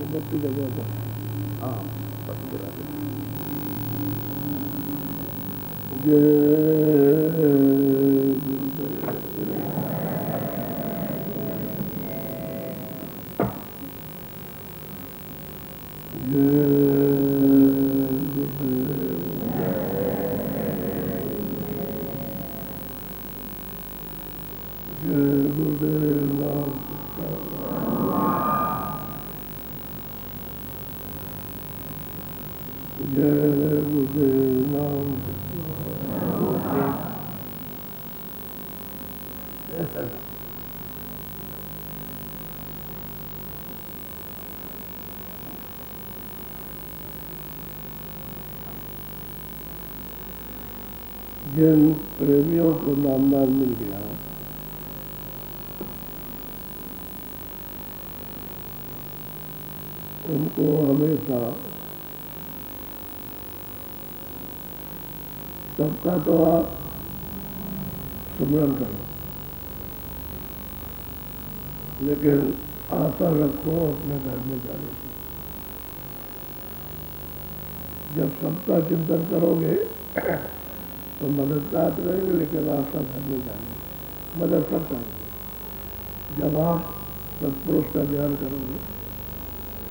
बत्ती जगह पर हाँ जिन प्रेमियों को नामदान मिल गया उनको हमेशा सबका तो आप स्मरण करो, लेकिन आशा रखो अपने घर में जाने की। जब सबका चिंतन करोगे तो मददगार रहेंगे, लेकिन आशा घर में जाने मदद सब करेंगे। जब आप सत्पुरुष का ध्यान करोगे,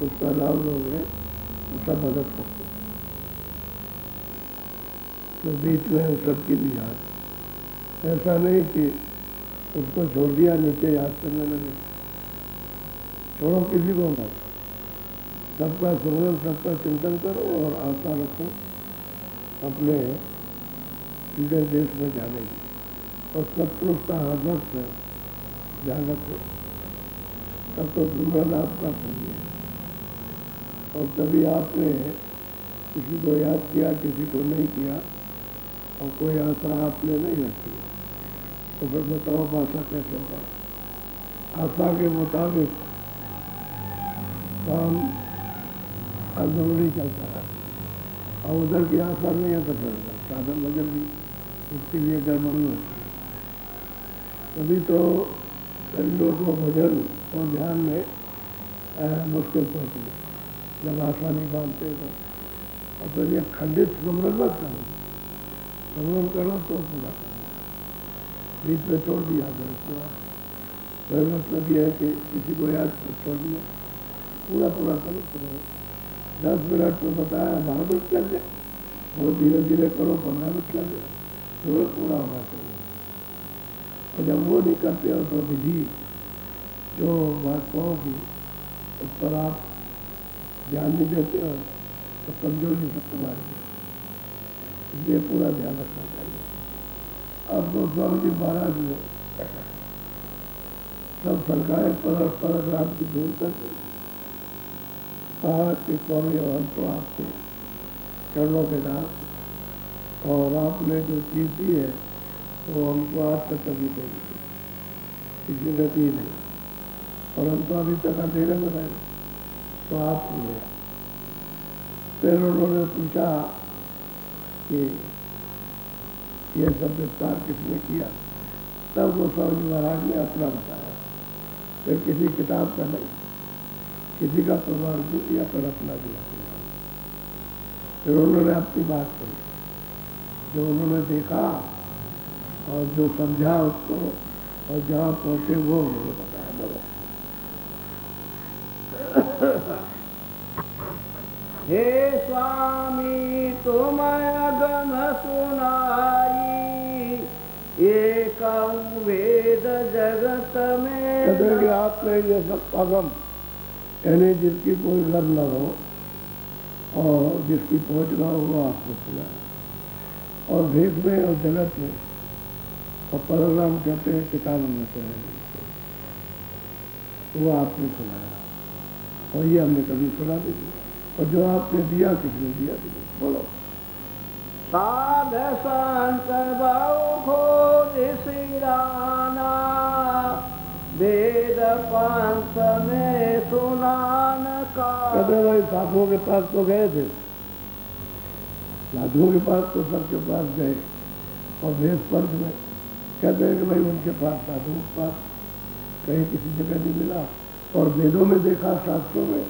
उसका नाम लोगे, तो सब मदद करते हैं। तो बीच में सबकी भी याद, ऐसा नहीं कि उसको छोड़ दिया नीचे याद करने लगे, छोड़ो किसी को मत। सबका सुमरन, सबका चिंतन करो और आशा रखो अपने सीधे देश में जाने की, और सत्पुरुष का आदर्श है ध्यान रखो। तब तो सुमरन आपका सही है। और कभी आपने किसी को याद किया, किसी को नहीं किया, और कोई आशा आपने नहीं रखी, तो फिर बताओ आशा कैसे होगा? आशा के मुताबिक काम अंदरूनी चलता है, और उधर की आशा नहीं है तो फिर साधन बदल भी उसके लिए गड़बड़ी होती है। तभी तो कई लोगों को भजन और ध्यान में मुश्किल पड़ती है, जब आशा नहीं बांधते तो। और फिर ये खंडित सुमरन मत करो, सुमरन करो तो पूरा करो, बीच में छोड़ दिया करो पूरा। फिर मतलब ये है कि किसी को याद छोड़ दिया, पूरा पूरा करो। 10 मिनट तो बताया, 12 मिनट लग जाए, बहुत धीरे धीरे करो, 15 मिनट लग जाए, तुरंत पूरा होना चाहिए। और जब वो नहीं करते हो तो विधि जो बात कहोगी उस पर आप ध्यान नहीं देते हो तो कमजोरी सब तुम्हारी है, इसलिए पूरा ध्यान रखना चाहिए। अब तो स्वामी जी महाराज ने सब शंकाएं परख आपकी दूर करके कहा कि स्वामी हम तो आपके चरणों के दास, और आपने जो चीज दी है वो हमको आज तक कभी नहीं, किसी ने दी नहीं, और हम तो अभी तक अंधेरे में रहे, तो आप सुनिए। फिर उन्होंने पूछा कि ये सब विस्तार किसने किया, तब वो स्वामी महाराज ने अपना बताया। फिर किसी किताब का नहीं, किसी का प्रमाण भी दिया, पर अपना दिया। फिर उन्होंने अपनी बात कही, जो उन्होंने देखा और जो समझा उसको, और जहाँ पहुँचे वो उन्होंने बताया। बोलो। हे स्वामी तुम अगम सुनाई, एक वेद जगत में। कहते कि आपने ये सब अगम, यानी जिसकी कोई गम न हो और जिसकी पहुँच ना हो वो आपको सुनाया, और भेद में और जगत में, और परम कहते हैं किताबों में तो है, वो आपने सुनाया, और ये हमने कभी सुना भी नहीं। और जो आपने दिया किसने दिया भी नहीं। बोलो। साध संत बहु खोज सिराना, वेद पंथ में सुनान का। कहते भाई साधुओं के पास तो गए थे, साधुओं के पास तो सबके पास गए, और वेद पर्द में कहते हैं कि भाई उनके पास साधु पास कहीं किसी जगह नहीं मिला, और वेदों में देखा, शास्त्रों में,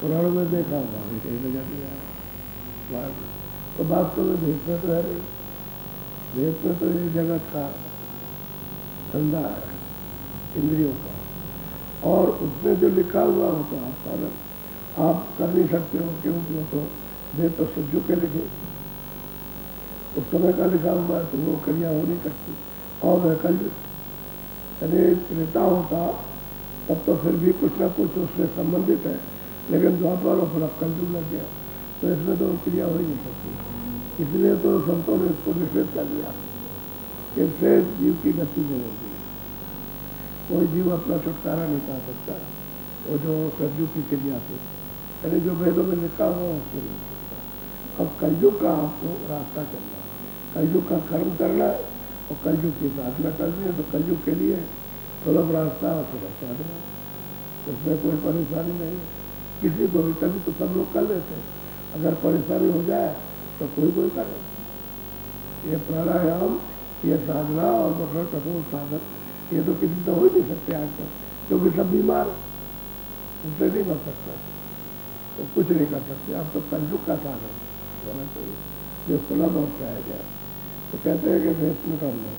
पुराणों में देखा, वहाँ भी कहीं जगह नहीं आया। तो वास्तव में वेद में तो है नहीं, वेद में तो ये जगत का धंधा है इंद्रियों का, और उसमें जो लिखा हुआ हो तो आप साधन आप कर नहीं सकते हो, क्योंकि वो तो वेद तो सज्जू के लिखे, उस समय का लिखा हुआ है, तो वो क्रिया हो नहीं सकती। और वह कलयुग यदि त्रेता होता तब तो फिर भी कुछ ना कुछ उससे संबंधित है, लेकिन द्वापर और फिर अब कलयुग लग गया, तो इसमें तो क्रिया हो ही नहीं सकती। इसलिए तो संतों ने इसको निषेध कर दिया, इससे जीव की गति नहीं होगी, कोई जीव अपना छुटकारा नहीं पा सकता, वो जो सज्जू की क्रिया से, यानी जो वेदों में लिखा हुआ उससे नहीं सकता। अब कलयुग का आपको रास्ता चलना, कलयुग का कर्म करना है और कलयुग की साधना करनी है, तो कलयुग के लिए सुलभ रास्ता और सुलभ साधना, उसमें कोई परेशानी नहीं किसी को भी, तभी तो सब लोग कर लेते हैं। अगर परेशानी हो जाए तो कोई करे। ये प्राणायाम, ये साधना और बड़ा कठोर साधन, ये तो किसी तो हो ही नहीं सकते आज तक, क्योंकि सब बीमार है, उससे नहीं बच सकता, तो कुछ नहीं कर सकते। अब तो कलयुग का साधन होना चाहिए जो सुलभ और पाया जाए। तो कहते हैं कि वेद में कर लो,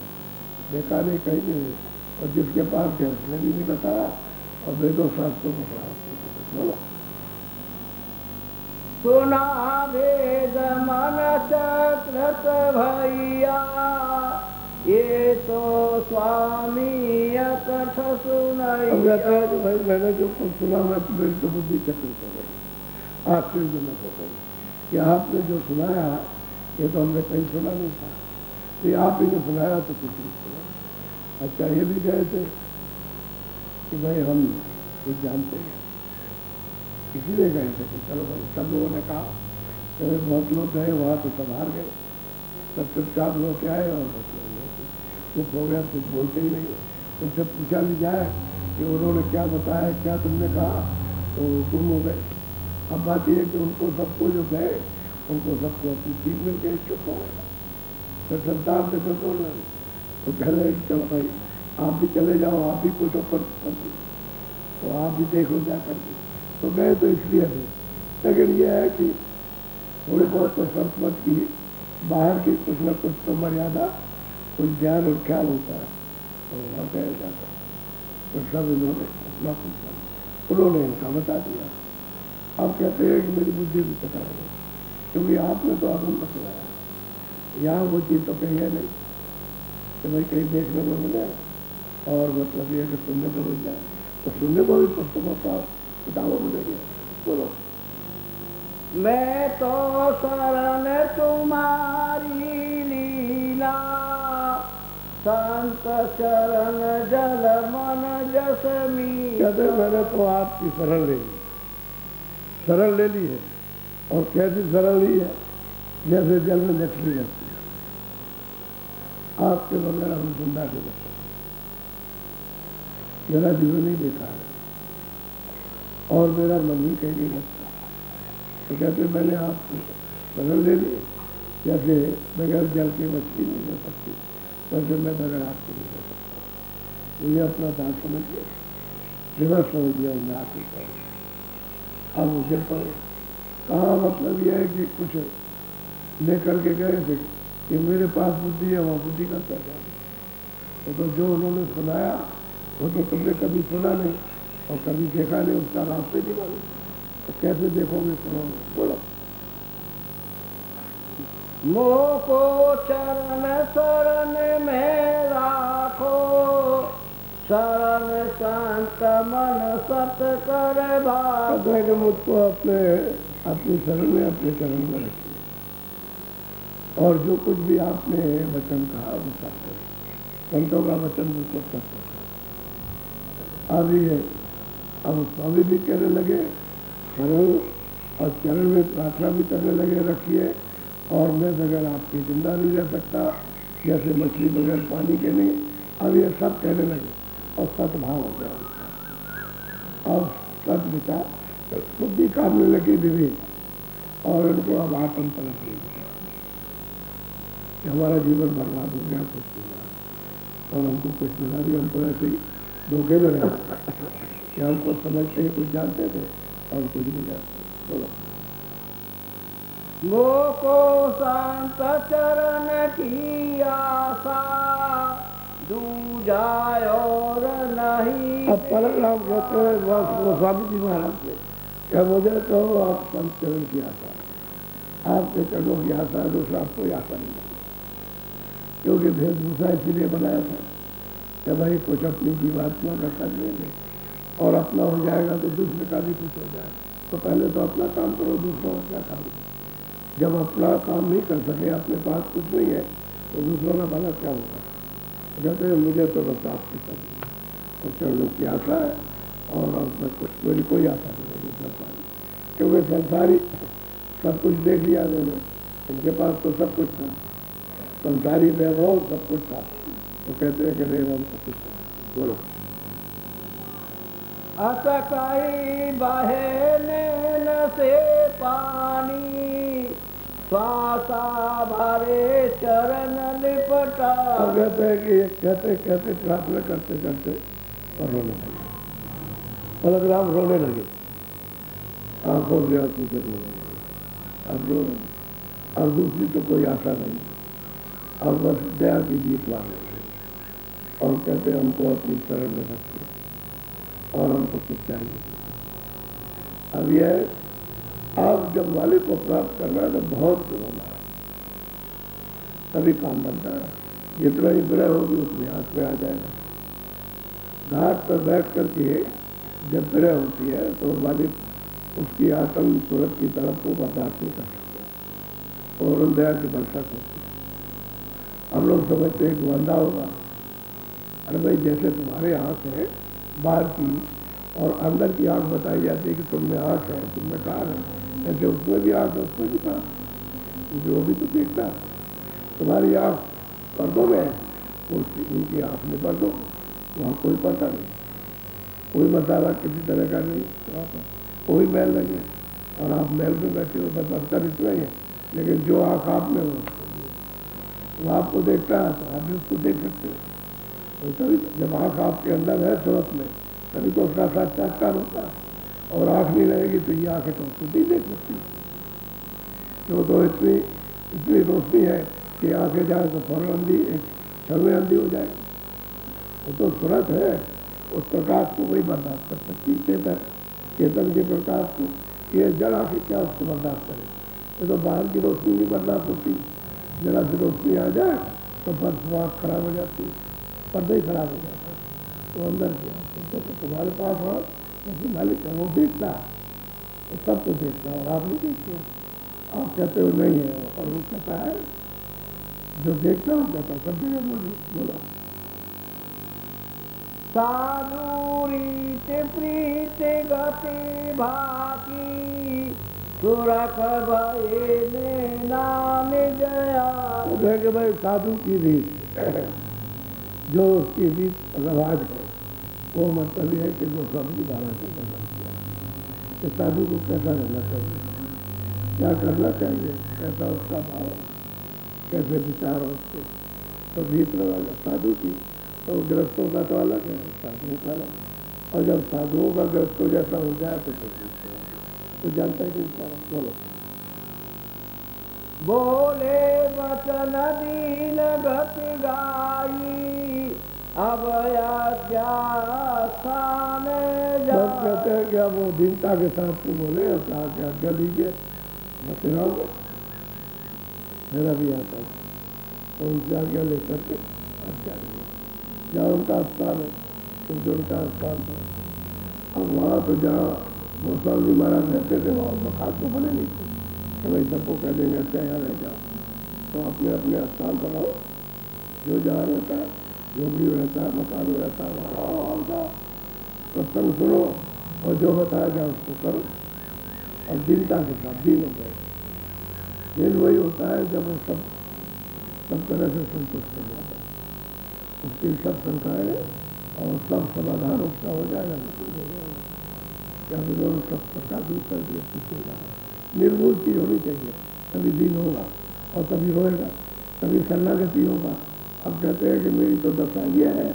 देखा नहीं कहीं नहीं, और जिसके पास है उसने भी नहीं बताया, और वेदों शास्त्रों को बोलो। सुना वेद मन चक्रत भैया, ये तो स्वामी कथ सुनैया। अब कहता है कि भाई मैंने जो कुछ सुना, मैं तो मेरी तो बुद्धि चक्रित हो गई, आश्चर्यजनक हो गई, कि आपने जो सुनाया ये तो हमने कहीं सुना नहीं था, ये आप ही ने सुनाया तो कुछ नहीं सुना। अच्छा ये भी कहे थे कि भाई हम कुछ जानते हैं, इसीलिए गए थे कि चलो भाई, सब लोगों ने कहा कि बहुत लोग गए वहाँ तो सब हार गए, सब चुपचाप लोग के आए, और चुप हो गया, कुछ बोलते ही नहीं। उनसे पूछा भी जाए कि उन्होंने क्या बताया, क्या तुमने कहा, तो गुम हो गए। अब बात यह है कि उनको सबको जो गए, उनको सबको अपनी चीज मिल गई, चुप हो गए। फिर संतान से कंट्रोल नहीं, तो कह रहे चलो भाई आप भी चले जाओ, आप भी कुछ ऊपर, तो आप भी देखो क्या करके। तो गए तो इसलिए थे, लेकिन यह है कि थोड़ी बहुत तो शर्त मत की, बाहर की कुछ न कुछ तो मर्यादा, कुछ ज्ञान और ख्याल होता है, तो वहाँ कहा जाता है। तो सब इन्होंने अपना पूछा, उन्होंने इनका बता दिया। अब कहते हैं कि मेरी बुद्धि भी पता है, क्योंकि आपने तो आगम बतलाया, यहाँ वो चीज़ तो कहीं है नहीं कि भाई कहीं देखने को मिले, और मतलब ये कि सुनने को मिल जाए, तो सुनने को भी पुस्तकों का किताबों में नहीं है। बोलो। मैं तो शरण तुम्हारी लीला, संत चरण जल मन जस मीला। कहते मैंने तो आपकी शरण ले ली, शरण ले ली है, और कैसी शरण ली है, जैसे जल में मछली रहती है, आपके बगैर हम जिंदा नहीं रह सकते, मेरा जीवन ही बेकार है, और मेरा मन भी कहीं नहीं लगता। तो कहते मैंने आपको शरण ले ली, जैसे बगैर जल की मछली नहीं रह सकती, वैसे मैं बगैर आपके नहीं रह सकता। मुझे अपना दान समझ गया, रिवर्स समझ गया, मैं आपकी तरह। अब मुझे पर कहाँ, मतलब यह है कि कुछ लेकर के गए थे कि मेरे पास बुद्धि है, वहाँ बुद्धि का क्या जाए। तो जो उन्होंने सुनाया वो तो तुमने कभी सुना नहीं और कभी देखा नहीं, उसका रास्ते नहीं मालूम, तो कैसे देखोगे, सुनोगे। बोलो। मोको चरण शरण में राखो, शरण संत मन सत कर भाग। मुझको अपनी शरण में, अपने चरण में रखिए, और जो कुछ भी आपने वचन कहा वो सत्य है, संतों का वचन बिल्कुल सत्य है। अभी है, अब स्वामी भी कहने लगे शरण और चरण में प्रार्थना भी करने लगे, रखिए, और मैं बगैर आपके जिंदा नहीं रह सकता, जैसे मछली बगैर पानी के नहीं। अब ये सब कहने लगे और सद्भाव हो गया उनका। अब सद विचार बुद्धि काटने लगी विवेक, और उनको अब आत्म तलब नहीं। कि हमारा जीवन बर्बाद हो गया, कुछ मिला और हमको कुछ मिला नहीं, हम तो ऐसे ही धोखे में रहे कि हमको समझते ही कुछ जानते थे और कुछ नहीं जानते। बोलो। मोको संत चरण की आशा दूजा और नहीं। अब पलक राम कहते हैं गोस्वामी जी महाराज से, क्या मुझे तो आप संत चरण की आशा, आपके चरणों की आशा है, दूसरा कोई आशा नहीं है। क्योंकि वेशभूषा इसीलिए बनाया था कि भाई कुछ अपनी जीवात्मा का कर लेंगे और अपना हो जाएगा तो दूसरे का भी कुछ हो जाए। तो पहले तो अपना काम करो, दूसरों का क्या काम। जब अपना काम नहीं कर सके, अपने पास कुछ नहीं है, तो दूसरों का भला क्या होगा। कहते हैं मुझे तो बस आपकी तो चरणों की आशा है और मैं कुछ मेरी कोई आशा नहीं है दूसरा पानी। क्योंकि संसारी सब कुछ देख लिया मैंने, इनके पास तो सब कुछ था, संसारी वैभव सब कुछ था, तो कहते हैं कि वैभव सब कुछ था। बोलो। असकई बहे नैन से पानी श्वासा भरे चरण लिपटा। अब कहते हैं कि कहते कहते प्रार्थना करते करते और रोने लगे, पलक राम रोने लगे, आंखों से आंसू से रोने लगे। अब रो, अब दूसरी तो कोई आशा नहीं, अब बस दया की जीत मांग रहे और कहते हमको अपनी शरण में रखिए और हमको कुछ चाहिए। अब यह आप जब मालिक को प्राप्त करना है तो बहुत रोना है, तभी काम बनता है। जितना ही विरह होगी उतने हाथ में आ जाएगा। घाट पर बैठ करके जब विरह होती है तो मालिक उसकी आत्म सूरत की तरफ को बर्दाश्त नहीं कर सकता और दया की वर्षा करती है। हम लोग समझते हैं कि अंधा होगा। अरे भाई, जैसे तुम्हारे आँख है बाहर की और अंदर की आँख बताई जाती है कि तुम में आँख है, तुम में कान है, ऐसे उसमें भी आँख है, उसमें भी कान, क्योंकि वो भी तो देखता है। तुम्हारी आँख पर्दों में है, उनकी आँख में पर्दों, वहाँ कोई पता नहीं, कोई मसाला किसी तरह का नहीं, वहाँ पर कोई मैल नहीं है और आप मैल में बैठे हो, बस अंतर इतना ही है। लेकिन जो आँख आप में हो वो आपको देखता है तो आप भी उसको देख सकते हो। तो तभी जब आँख आपके अंदर है सूरत में, तभी तो उसका साक्षात्कार होता है। और आँख नहीं रहेगी तो ये आँखें तो उसको नहीं देख सकती। तो इतनी रोशनी है कि आँखें जाए तो फौरन अंधी, एक क्षण में अंधी हो जाए। वो तो सूरत है, उस प्रकाश को वही बर्दाश्त कर सकती, चेतन के प्रकाश को। ये जड़ आँखें क्या उसको बर्दाश्त करे। ये तो बाहर की रोशनी नहीं बर्दाश्त होती, जरा सी रोशनी आ जाए तो बस आँख खराब हो जाती है, पर्दा ही खराब हो जाता है। तो अंदर क्या तो तुम्हारे पास हो तो मालिक है, वो देखता है, वो सब कुछ देखता है और आप नहीं देखते हो। आप कहते हो नहीं है और वो कहता है, जो देखता हो कहता है सब जगह बोलो। साधुरीत प्रीत गति भाकी सुरख भये नाम जया। कि भाई साधु की रीत, जो उसकी रीत रवाज है, वो मतलब ये है कि वो स्वामी महाराज ने बना किया कि साधु को कैसा रहना चाहिए, क्या करना चाहिए, कैसा उसका भाव, कैसे विचार हो उसके। तो रीत रवाज साधु की, तो ग्रस्तों का तो अलग है, साधुओं का अलग। और जब साधुओं का ग्रस्तों जैसा हो जाए तो जानता है कि बोलो। बोले वचन दीन गति गाई अब स्थान सब कहते हैं कि अब वो दीनता के साथ तो बोले और कहा कि आज्ञा लीजिए, बतलाओगे। मेरा भी आता है तो उनसे आज्ञा लेकर के आज्ञा लिया, जहाँ उनका स्थान है क्योंकि उनका स्थान था। अब वहाँ तो जहाँ गोस्वामी महाराज रहते थे वहाँ तो खास तो बने नहीं थे कि भाई सबको कह देंगे अच्छा यहाँ रह जाओ। तो अपने अपने स्थान पर रहो, जो जहाँ रहता है, झोपड़ी में रहता है, मकान में रहता है, वहाँ जाओ, सत्संग सुनो और जो बताया जाए उसको करो। और दीनता के साथ दीन हो गए। दिन वही होता है जब वो सब तरह से संतुष्ट हो जाता है, उसकी सब शंकाएँ और सब समाधान उसका हो जाएगा, हो जाएगा। क्या उन्होंने सब शंका दूर कर दिया, पूछेगा। निर्मूल चीज होनी चाहिए, तभी दिन होगा और तभी रोएगा। कभी शरणागति होगा। अब कहते हैं कि मेरी तो दशा यह है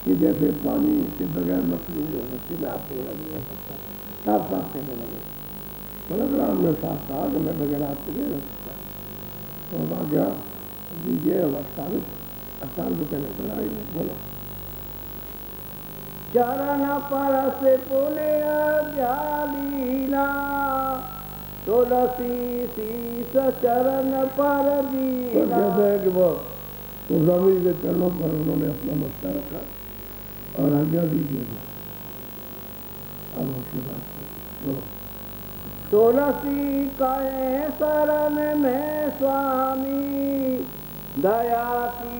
कि जैसे पानी के बगैर मछली नहीं हो सकती, मैं आपके बगैर नहीं हो सकता। साफ साफ कहने लगे, मतलब राम ने साफ कहा कि मैं बगैर आपके नहीं रह सकता। तो अब आ गया दीजिए, अब अस्थान को कहने पर आई बोलो। चरण परस पुण्य ज्ञालीना, तुलसी शीस चरण पर तो दीना। कहते हैं कि वो स्वामी के चरणों पर उन्होंने अपना मस्ता रखा और आज्ञा दीजिए। अब उसके बाद तुलसी कहे शरण में स्वामी, दया की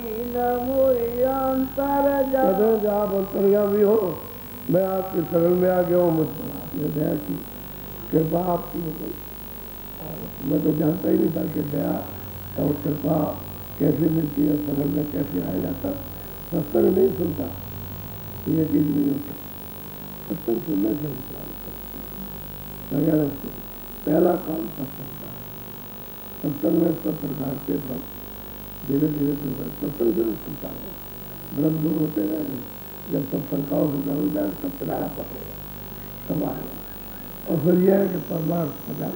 मोहि अंतर कहते हैं कि आप अंतर्यामी हो, मैं आपके शरण में आ गया हूँ, मुझ पर आपने दया की, कृपा आपकी हो गई। मैं तो जानता ही नहीं था कि दया और कृपा कैसे मिलती है, शरण में कैसे आया जाता। सत्संग नहीं सुनता तो ये चीज़ नहीं होती, सत्संग सुनने से होता है। अगर पहला काम सत्संग का, सत्संग में सब प्रकार के सब धीरे धीरे सत्संग जरूर सुनता है। ब्रह्म दूर होते रहेंगे, जब सब संकाओं से हो जाए तब किनारा पकड़ेगा, सब आएगा। और फिर यह है कि परमार्थ सजा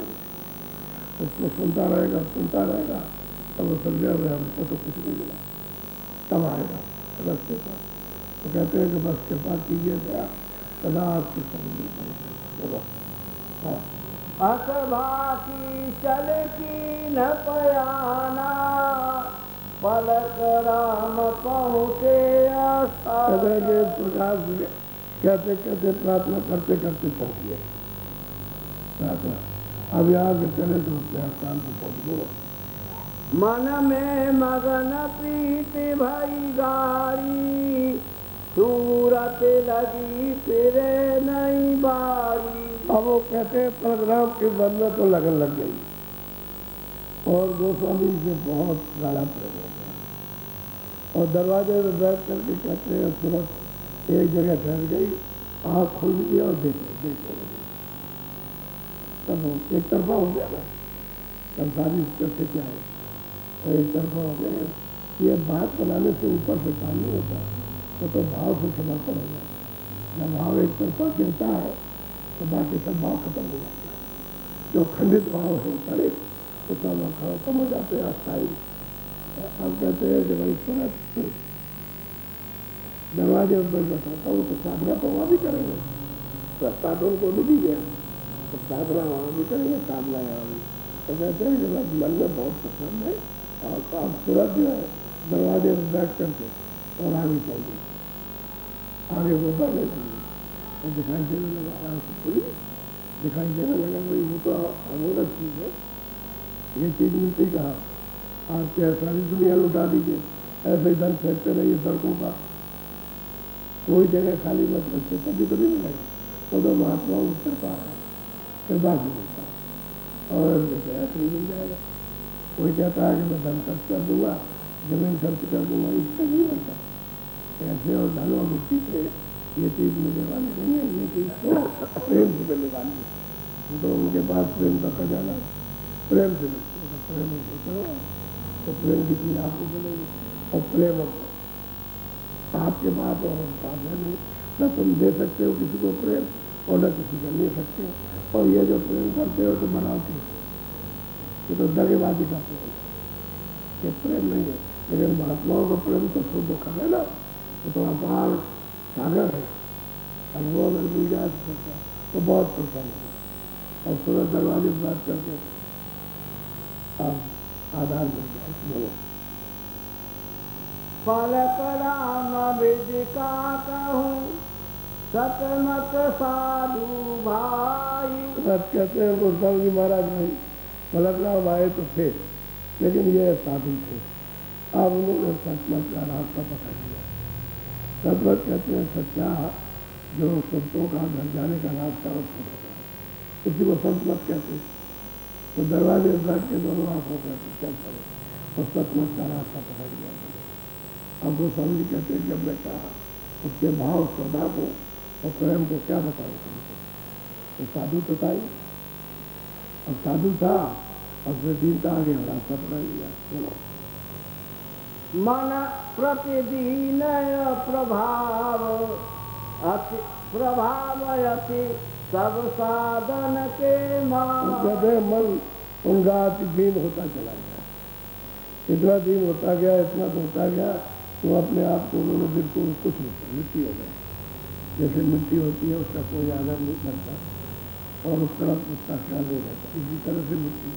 उसको सुनता रहेगा तब वो समझा में हमको तो कुछ नहीं मिला, तब आएगा रास्ते पर। तो कहते हैं कि बस कृपा कीजिए, दया सदा आपके संग बोलो। हाँ, असभा की चल की न पयाना, पलक राम पहुँचे आस्थान। कहते हैं कि इस प्रकार से कहते कहते प्रार्थना करते करते पहुँचिए प्रार्थना। अब यहाँ के चले तो अपने स्थान पर पहुँच बोलो। मन में मगन प्रीति भई गारी, सूरत लगी फिरे नहीं बारी। अब वो कहते हैं परशुराम के मन में तो लगन लग गई और गोस्वामी से बहुत गाढ़ा प्रेम हो गया और दरवाजे में बैठ करके कहते हैं तुरंत एक जगह ठहर गई, आँख खुल गई और देखने लगी। तब एक तरफा हो गया ना, संसारी करते क्या है, और एक तरफा हो गया। ये बात बनाने से ऊपर से काम नहीं होता, तो भाव से समर्पण हो जाता है। जब भाव एक तरफा गिरता है तो बाकी सब भाव खत्म हो जाता है। जो खंडित भाव है पड़े तो सब खत्म हो जाते हैं अस्थायी। अब कहते हैं कि भाई तुरंत दरवाजे पर बताता हूँ तो साधना तो वहाँ भी करेंगे, रास्ता तो उनको मिल ही गया, तो साधना वहाँ भी करेंगे, साधना यहाँ भी। तो कहते हैं कि बस मन में बहुत पसंद है और आप तुरंत जो है दरवाजे पर बैठ करके और आगे चल गई, आगे वो बढ़ने लगी और दिखाई देने लगा, खुली दिखाई देने लगा। भाई वो तो अमूलक चीज़ है, ये चीज़ मिलती कहाँ, आप क्या सारी दुनिया लुटा दीजिए, ऐसे ही धन फेंकते रहिए सड़कों का, कोई जगह खाली मत रखिए, तभी तो नहीं मिलेगा। वो तो महात्मा उत्तर पा है, कृपा से मिलता है और ऐसे ही मिल जाएगा। कोई कहता है कि मैं धन खर्च कर दूंगा, जमीन खर्च कर दूंगा, इससे नहीं मिलता। पैसे और धन और मिट्टी से ये चीज़ मिलने वाली नहीं है, ये चीज़ तो प्रेम से मिलने वाली है। तो उनके पास प्रेम का खजाना प्रेम से मिलती है, प्रेम करो तो प्रेम की चीज़ आपको मिलेगी। और प्रेम आपके पास और पास है नहीं, न तुम दे सकते हो किसी को प्रेम और न किसी को ले सकते हो। और ये जो प्रेम करते हो तो बनावटी, ये तो दगेबाजी का प्रेम, ये प्रेम नहीं है। लेकिन महात्माओं का प्रेम तो शुद्ध खबर है ना, तो अपार सागर है, अब वो अगर मिल जाए तो बहुत प्रसन्न है। और सूरज दरवाजे पर बात करके अब आधार मिल जाए बोलो। पलक राम विधि का कहूँ, सतमत साधु भाई। कहते हैं गोस्वामी जी महाराज भाई पलक राम आए तो थे, लेकिन ये साधु थे। अब उन्होंने सतमत का रास्ता पकड़ लिया। सतमत कहते हैं सच्चा, जो संतों का घर जाने का रास्ता उसको पकड़ा, उसी को सतमत कहते हैं। तो दरवाजे में बैठ के दोनों आंखों पर चल पड़े और सतमत का रास्ता पकड़ लिया। अब गोस्वामी जी कहते हैं जब मैं कहा उसके भाव श्रद्धा को और प्रेम को क्या बताऊँ तुमको, तो साधु तो था ही। अब साधु था और फिर दीनता आ गया, रास्ता पकड़ लिया। चलो मन प्रतिदिन प्रभाव अति प्रभावयति सब साधन के कहते मन उनका अति दीन होता चला गया, इतना दीन होता गया, इतना होता गया तो अपने आप को उन्होंने बिल्कुल कुछ नहीं, मिट्टी हो गए। जैसे मिट्टी होती है उसका कोई आदर नहीं करता और उस तरफ उसका ख्याल नहीं रहता, इसी तरह से मिट्टी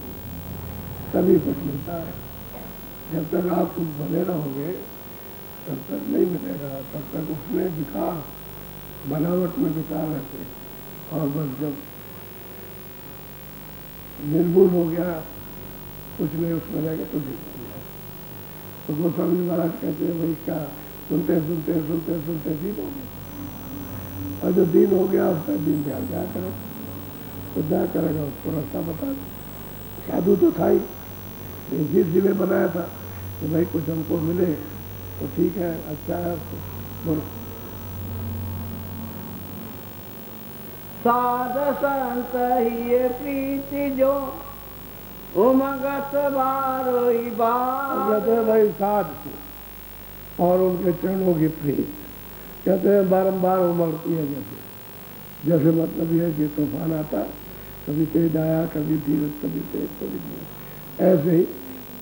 तभी कुछ मिलता है। जब तक आप कुछ बने रहोगे तब तक नहीं मिलेगा, तब तक उसमें विकार बनावट में विकार रहते और बस जब निर्गुण हो गया कुछ नहीं उसमें रहेगा तो ठीक हो गया। तो गोस्वामी महाराज कहते हैं भाई क्या सुनते सुनते सुनते सुनते दीन हो गया और जो दीन हो गया उसका दीन क्या क्या करे तो क्या करेगा, उसको रास्ता बता। साधु तो था ही, इसीलिए बनाया था कि भाई कुछ हमको मिले तो ठीक है, अच्छा है। बोलो साध संत ही प्रीति जो उमगत बारोई बार। कहते हैं भाई साध और उनके चरणों की प्रीत, कहते हैं बारंबार उमड़ती है। जैसे मतलब यह है कि तूफान आता, कभी तेज आया, कभी धीरे, कभी तेज, कभी धीरे, ऐसे ही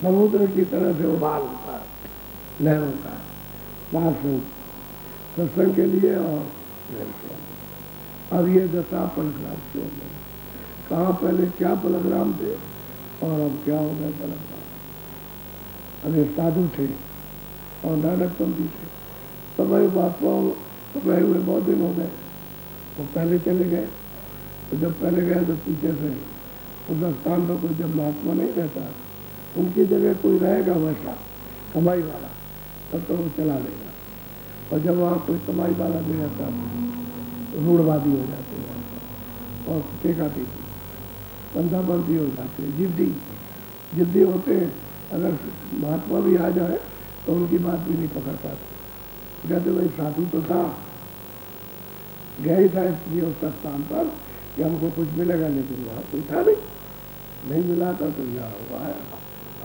समुद्र की तरह से उबाल उठा लहरों का सत्संग के लिए और प्रेम के लिए। अब ये दशा पलकराम से हो गए, कहाँ पहले क्या पलकराम थे और अब क्या हो गए पलकराम। अब ये साधु थे और नानकपंथी थे, तो भाई महात्मा तो गए हुए बहुत दिन हो गए, वो पहले चले गए। तो जब पहले गए तो पीछे से उस स्थान पर कोई जब महात्मा नहीं रहता, उनकी जगह कोई रहेगा वैसा कमाई वाला, तब तो वो चला लेगा। और जब वहाँ कोई कमाई वाला नहीं रहता रूढ़वादी हो जाते हैं और टेकाती पंथापंथी हो जाते हैं, जिद्दी होते हैं। अगर महात्मा भी आ जाए तो उनकी बात भी नहीं पकड़ पाते। कहते भाई साधु तो था, गया ही था इसलिए उस स्थान पर कि हमको कुछ मिलेगा, लेकिन वहाँ कोई था नहीं मिला था तो यहाँ हुआ है।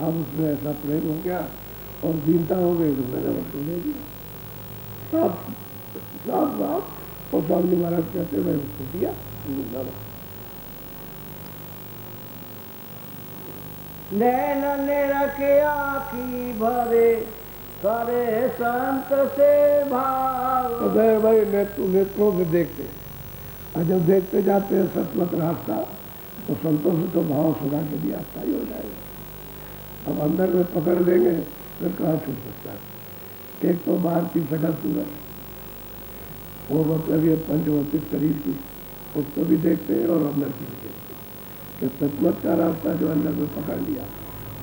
अब उसमें ऐसा प्रेम हो गया और दीनता हो गई तो मैंने उसको ले दिया साफ साफ साफ। और स्वामी महाराज कहते मैं उसको दिया। नैन निरखे आखी भरे करे संत से भाव। तो भाई नेत्रों से देखते और जब देखते जाते हैं सतमत रास्ता तो संतों से तो भाव सुधा के भी रास्ता ही हो जाएगा। अब अंदर में पकड़ लेंगे फिर कहाँ छूट सकता है। एक तो बाहर की सकल सूरत, वो मतलब ये पंचभौतिक शरीर की, उसको भी देखते हैं और अंदर की भी देखते हैं कि सतमत का रास्ता जो अंदर में पकड़ लिया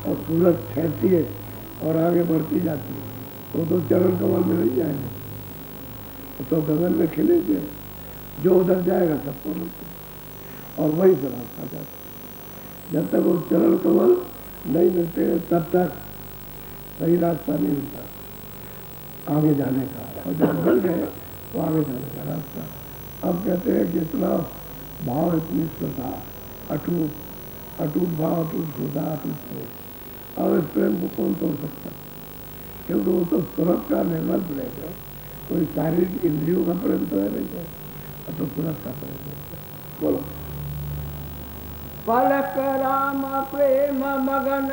और सूरज ठहरती है और आगे बढ़ती जाती है तो चरण कमल में नहीं जाएंगे तो गगन में खिलेंगे, जो उधर जाएगा सबको मिलते और वही से रास्ता जाता है। जब तक वो चरण कमल नहीं मिलते तब तक सही रास्ता नहीं मिलता आगे जाने का, और जब मिल गए तो आगे जाने का रास्ता। अब कहते हैं कि इतना भाव, इतनी श्रद्धा, अटूट भाव, अटूट श्रद्धा, अटूट प्रेम। अब इस प्रेम को कौन तोड़ सकता, क्योंकि वो तो तुरंत का निर्मल प्रेम है, कोई शारीरिक इंद्रियों का प्रेम तो है नहीं, अब तो तुरंत का प्रेम है। बोलो पलक राम प्रेम मगन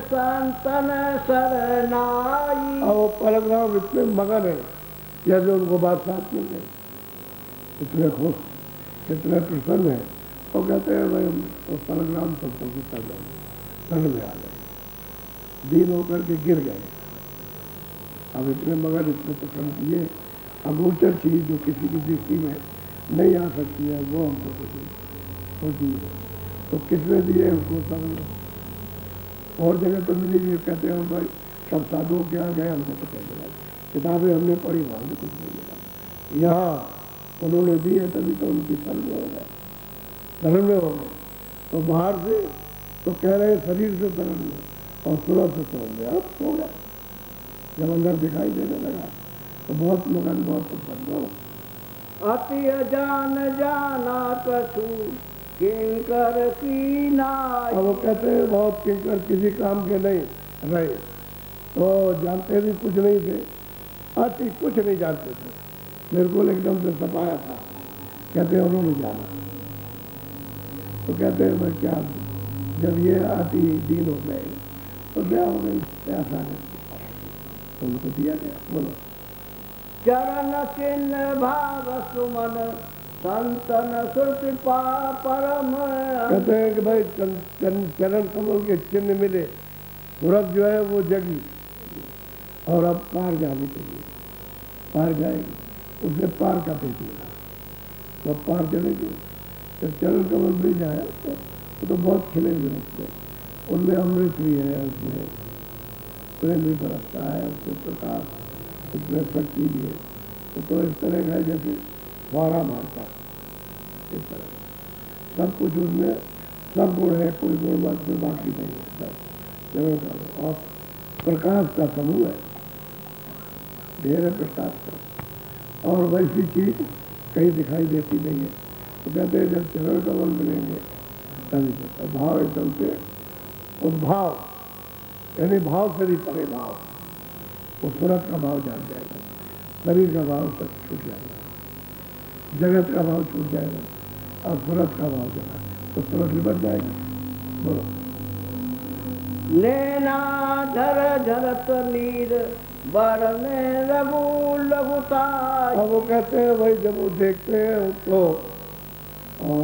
संतन शरणाई। और वो पलक राम इतने मगन है जैसे उनको बात साथ मिल गई, इतने खुश, इतने प्रसन्न है। तो कहते हैं भाई तो पलक राम संतों की शरण में आ गए, दीन होकर के गिर गए। अब इतने मगन, इतने प्रसन्न किए, अगोचर चीज जो किसी की दृष्टि में नहीं आ सकती है वो हमको होती है। तो किसने दिए उसको सब और जगह तो मिली भी। कहते हैं भाई सब साधुओं के आ गए, हमको तो कह मिला, किताबें हमने पढ़ी, वहाँ भी कुछ नहीं मिला। यहाँ उन्होंने दी है तभी तो उनकी शरण में हो गए, शरण में हो गए। तो बाहर से तो कह रहे शरीर से शरण में और सूरत से शरण में, अब हो गया। जब अंदर दिखाई देने लगा तो बहुत मगन, बहुत प्रसन्न। अति जान जाना कछु किंकर की नाई। अब वो कहते हैं बहुत किंकर किसी काम के नहीं रहे, तो जानते भी कुछ नहीं थे, अति कुछ नहीं जानते थे, बिल्कुल एकदम से सपाया था। कहते उन्होंने जाना, तो कहते हैं मैं क्या, जब ये अति दीन हो गए तो क्या हो गई, ऐसा है तो उनको दिया गया। बोलो। चरण चिन्ह भाव सुमन संतन श्रुति परम। कहते हैं कि भाई चरण कमल के चिन्ह मिले, सूरत जो है वो जगी और अब पार जाने के लिए पार जाएगी, उसे पार का भेज मिला तो अब पार चलेगी। जब चरण कमल मिल जाए तो बहुत खिलेंगे उससे, उनमें अमृत भी है, उसमें प्रेम भी बरसता है, उसमें प्रकाश, उसमें शक्ति भी है। तो इस तरह का जैसे फुहारा मारता, इस तरह सब कुछ उसमें, सब गुण है, कोई गुण बात में बाकी नहीं है, सब चरण कमल और प्रकाश का समूह है, ढेर है प्रकाश का, और वैसी चीज कहीं दिखाई देती नहीं है। तो कहते हैं जब चरण कमल मिलेंगे तभी तो भाव एकदम से उद्भाव, यानी भाव से भी परे भाव, वो सूरत का भाव जान जाएगा, शरीर का भाव सब छूट जाएगा, जगत का भाव छूट जाएगा और सूरत का भाव जगा तो सूरत लिपट जाएगा। बोलो। नैनाधर झरत नीर बरने लघु लघुता। अब वो कहते हैं भाई जब वो देखते हैं तो, और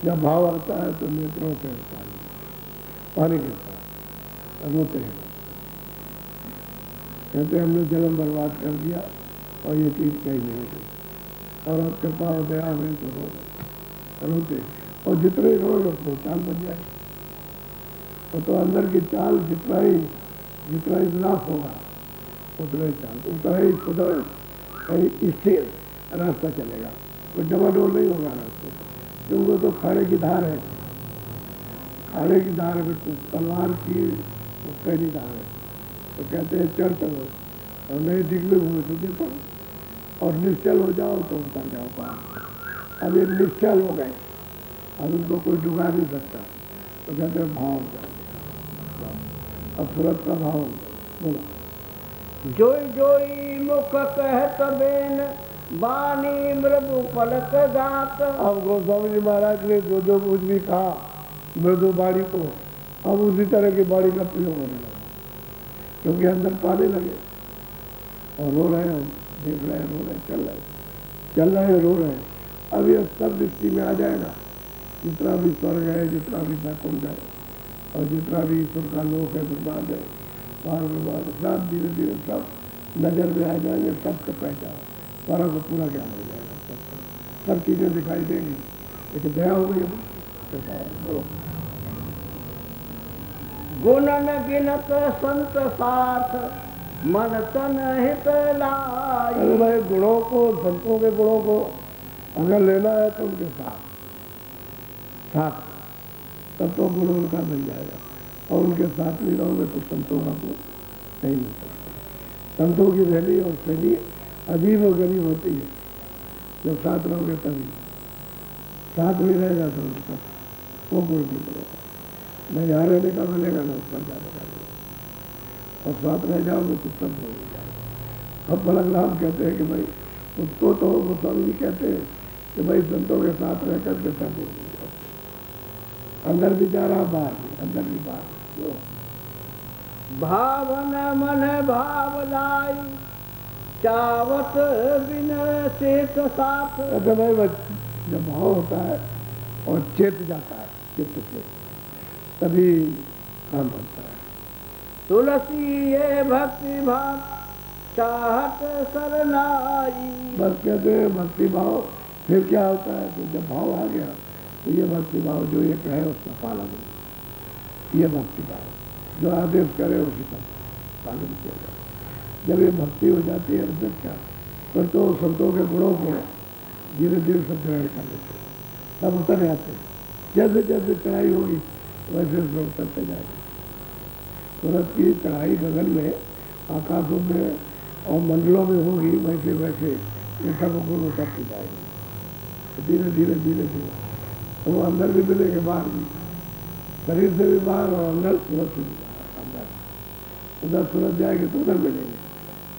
जब भाव आता है तो नेत्रों से पानी गिरता है, रोते हैं, कहते हमने जन्म बर्बाद कर दिया और ये चीज कहीं नहीं होती, और अब कृपा हो दया हमें तो रोते, और जितने रोए उतना चाल बन जाए। तो अंदर की चाल जितना ही विलास होगा उतना ही चाल, उतना ही सुधर स्थिर रास्ता चलेगा, कोई डबाडोल नहीं होगा रास्ते, क्योंकि तो खाने की धार है, खाने की धार है, बिल्कुल तलवार की पहली धार है। तो कहते हैं चढ़ चलो और नहीं डिगले हुए तो देखो, और निश्चल हो जाओ तो उतर जाओ पार। अब ये निश्चल हो गए, अब उनको कोई डुगा नहीं सकता, तो कहते हैं भाव जाओ, अब सूरत का भाव बोला। जोई जोई मुख कहत बेन बानी मृदु पलक गात। अब गोस्वामी जी महाराज ने जो जो कुछ भी कहा मृदु बाणी को, अब उसी तरह की बाणी का प्रयोग होने लगा, क्योंकि अंदर पाने लगे और रो रहे हैं, देख रहे हैं, रो रहे हैं, चल रहे हैं, रो रहे हैं। अब ये सब दृष्टि में आ जाएगा, जितना भी स्वर्ग है, जितना भी वैकुंठ है, और जितना भी ईश्वर का लोक है, ब्रह्मांड है, पार ब्रह्मांड, सब धीरे धीरे सब नजर में आ जाएंगे, सबका पहचान, सारा को पूरा ज्ञान हो जाएगा, सब चीजें दिखाई देंगी, लेकिन दया हो गई। गुणन गिनत संत साथ मन तन हित लाई। अरे भाई गुणों को, संतों के गुणों को अगर लेना है तो उनके साथ तब तो गुण उनका मिल जाएगा, और उनके साथ भी रहोगे तो संतों का गुण नहीं मिल सकता। संतों की रैली और शैली अजीब और गरीब होती है, जब साथ रहोगे तभी, साथ में रहेगा तो उनका वो गुण भी मिलेगा, न यहाँ रहने का मिलेगा न ऊपर जाने का मिलेगा, और साथ रह जाओगे तो सब हो जाएगा। अब बलक राम कहते हैं कि भाई उसको तो गोस्वामी जी कहते हैं कि भाई संतों के साथ रह करके सब हो जाएगा, अंदर भी जा रहा, बाहर भी, अंदर भी बाहर भी। भावन मन भाव लाई चावत बिन चेत साथ। कहते भाई जब भाव होता है और चेत जाता है चित्त से, तभी काम बनता है। तुलसी ये भक्ति भाव चाहत सरनाई। बस कहते हैं भक्ति भाव, फिर क्या होता है, तो जब भाव आ गया तो ये भक्ति भाव जो ये कहे उसका पालन हो, ये भक्ति भाव जो आदेश करे उसी का पालन किया जाए। जब ये भक्ति हो जाती है फिर क्या, फिर तो संतों के गुणों को धीरे धीरे सब ग्रहण कर लेते, सब उतर जाते हैं। जैसे जैसे चढ़ाई होगी वैसे सब उतरते जाएंगे। सूरज की चढ़ाई गगन में, आकाशों में और मंडलों में होगी, वैसे वैसे ये सब गुण उतरते जाएंगे धीरे धीरे धीरे धीरे। तो वो अंदर भी मिलेंगे, बाहर भी, शरीर से भी बाहर और अंदर, सूरज से भी बाहर, अंदर उधर सूरत जाएंगे तो उधर मिलेंगे,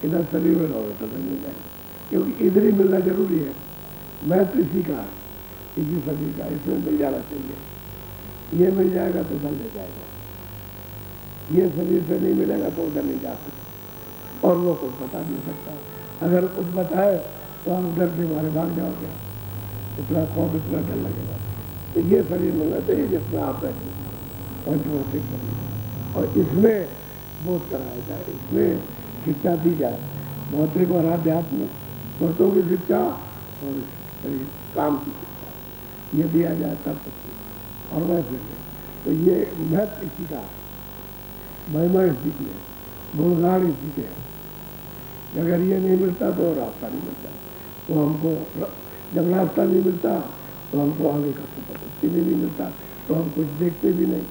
इधर शरीर में रहोगे तो उधर मिल जाएंगे, क्योंकि इधर ही मिलना जरूरी है। मैं तो इसी का, इसी शरीर का, इसमें मिल जाना चाहिए। ये मिल जाएगा तो उधर ले जाएगा, ये शरीर से नहीं मिलेगा तो उधर नहीं जा सकता, और वो कुछ बता नहीं सकता। अगर कुछ बताए तो आप डर के मारे भाग जाओगे, इतना खौफ, इतना डर लगेगा। तो ये शरीर मिलना चाहिए जिसमें आप बैठे, पंचभौतिक शरीर, और इसमें बोध कराया जाए, इसमें शिक्षा दी जाए, भौतिक और आध्यात्मिक स्रोतों की शिक्षा और काम की शिक्षा, ये दिया जाए तब तक। और वैसे तो ये महत्व इसी का, महिमा इसी की है, गुणगान इसी के है। अगर ये नहीं मिलता तो रास्ता नहीं मिलता, तो हमको जब रास्ता नहीं मिलता तो हमको आगे का पता नहीं मिलता, तो हम कुछ देखते भी नहीं।